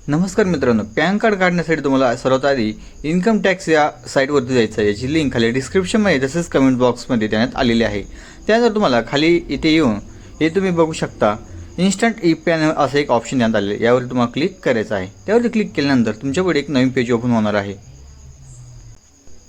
नमस्कार मित्रांनो, pan card काढण्यासाठी तुम्हाला सर्वात आधी इन्कम टॅक्स या साईटवरती जायचं आहे। याची लिंक खाली डिस्क्रिप्शनमध्ये तसेच कमेंट बॉक्समध्ये देण्यात आलेली आहे। त्यानंतर तुम्हाला खाली इथे येऊन हे तुम्ही बघू शकता इन्स्टंट ई पॅन असं एक ऑप्शन देण्यात आले आहे। यावर तुम्हाला क्लिक करायचं आहे। त्यावरती क्लिक केल्यानंतर तुमच्याकडे एक नवीन पेज ओपन होणार आहे।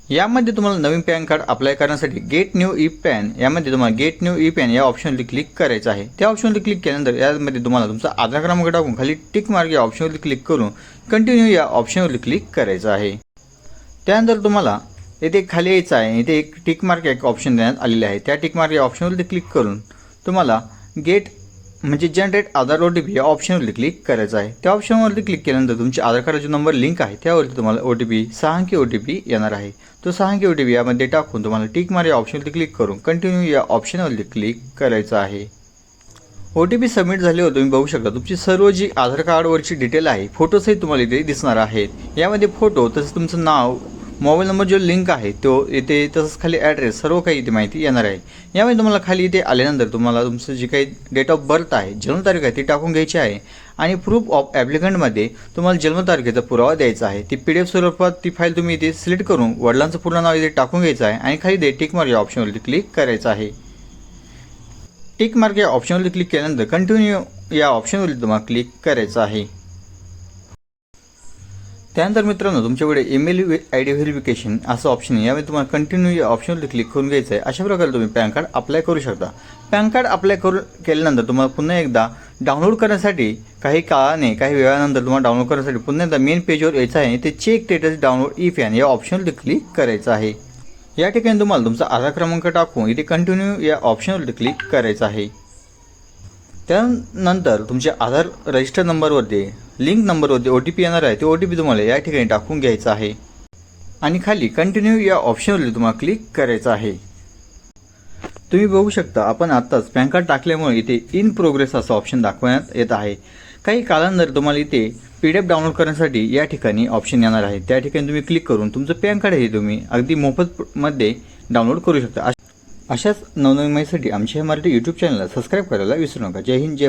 यामध्ये तुम्हाला नवीन पॅन कार्ड अप्लाय करण्यासाठी गेट न्यू ई पॅन यामध्ये तुम्हाला गेट न्यू ई पॅन या ऑप्शनवरती क्लिक करायचं आहे। त्या ऑप्शनवरती क्लिक केल्यानंतर यामध्ये तुम्हाला तुमचा आधार क्रमांक टाकून खाली टिक मार्क या ऑप्शनवरती क्लिक करून कंटिन्यू या ऑप्शनवरती क्लिक करायचं आहे। त्यानंतर तुम्हाला इथे खाली यायचं आहे। इथे एक टिक मार्क एक ऑप्शन देण्यात आलेले आहे। त्या टिक मार्क या ऑप्शनवरती क्लिक करून तुम्हाला गेट म्हणजे जनरेट आधार OTP या ऑप्शनवरती क्लिक करायचं आहे। त्या ऑप्शनवरती क्लिक केल्यानंतर तुमचे आधार कार्डाचा नंबर लिंक आहे त्यावरती तुम्हाला OTP 6 अंकी OTP येणार आहे। तो 6 अंकी OTP यामध्ये टाकून तुम्हाला टिक मार्क या ऑप्शनवरती क्लिक करून कंटिन्यू या ऑप्शनवरती क्लिक करायचं आहे। OTP सबमिट झाल्यावर तुम्ही बघू शकता तुमची सर्व जी आधार कार्डवरची डिटेल आहे फोटोसहित तुम्हाला इथे दिसणार आहेत। यामध्ये फोटो तसंच तुमचं नाव, मोबाईल नंबर जो लिंक आहे तो इथे तसंच खाली ॲड्रेस सर्व काही इथे माहिती येणार आहे। यामध्ये तुम्हाला खाली इथे आल्यानंतर तुम्हाला तुमचं जे काही डेट ऑफ बर्थ आहे, जन्मतारीख आहे ती टाकून घ्यायची आहे आणि प्रूफ ऑफ ॲप्लिकंटमध्ये तुम्हाला जन्मतारखेचा पुरावा द्यायचा आहे। ती PDF स्वरूपात ती फाईल तुम्ही इथे सिलेक्ट करून वडिलांचं पूर्ण नाव इथे टाकून घ्यायचं आहे आणि खाली टिक मार्क या ऑप्शनवरती क्लिक करायचं आहे। टिक मार्क या ऑप्शनवरती क्लिक केल्यानंतर कंटिन्यू या ऑप्शनवरती तुम्हाला क्लिक करायचं आहे। त्यानंतर मित्रांनो तुमच्याकडे ईमेल ID व्हेरिफिकेशन असं ऑप्शन आहे। यामध्ये तुम्हाला कंटिन्यू या ऑप्शनवरती क्लिक करून घ्यायचं आहे। अशा प्रकारे तुम्ही पॅन कार्ड अप्लाय करू शकता। पॅन कार्ड अप्लाय केल्यानंतर तुम्हाला पुन्हा एकदा डाउनलोड करण्यासाठी काही काळाने काही वेळानंतर तुम्हाला डाउनलोड करण्यासाठी पुन्हा एकदा मेन पेजवर यायचं आहे। ते check status download e PAN या ऑप्शनवरती क्लिक करायचं आहे। या ठिकाणी तुम्हाला तुमचा आधार क्रमांक टाकून इथे कंटिन्यू या ऑप्शनवरती क्लिक करायचं आहे। त्यानंतर तुमच्या आधार रजिस्टर नंबरवरती लिंक नंबरवरती OTP येणार आहे। ते OTP तुम्हाला या ठिकाणी टाकून घ्यायचा आहे आणि खाली कंटिन्यू या ऑप्शनवरती तुम्हाला क्लिक करायचं आहे। तुम्ही बघू शकता आपण आत्ताच पॅन कार्ड टाकल्यामुळे इथे इन प्रोग्रेस असं ऑप्शन दाखवण्यात येत आहे। काही कालानंतर तुम्हाला इथे PDF डाउनलोड करण्यासाठी या ठिकाणी ऑप्शन येणार आहे। त्या ठिकाणी तुम्ही क्लिक करून तुमचं पॅन कार्ड हे तुम्ही अगदी मोफतमध्ये डाउनलोड करू शकता। अशाच नवनवीन माहितीसाठी आमच्या मराठी YouTube चॅनलला सबस्क्राईब करायला विसरू नका। जय हिंद, जय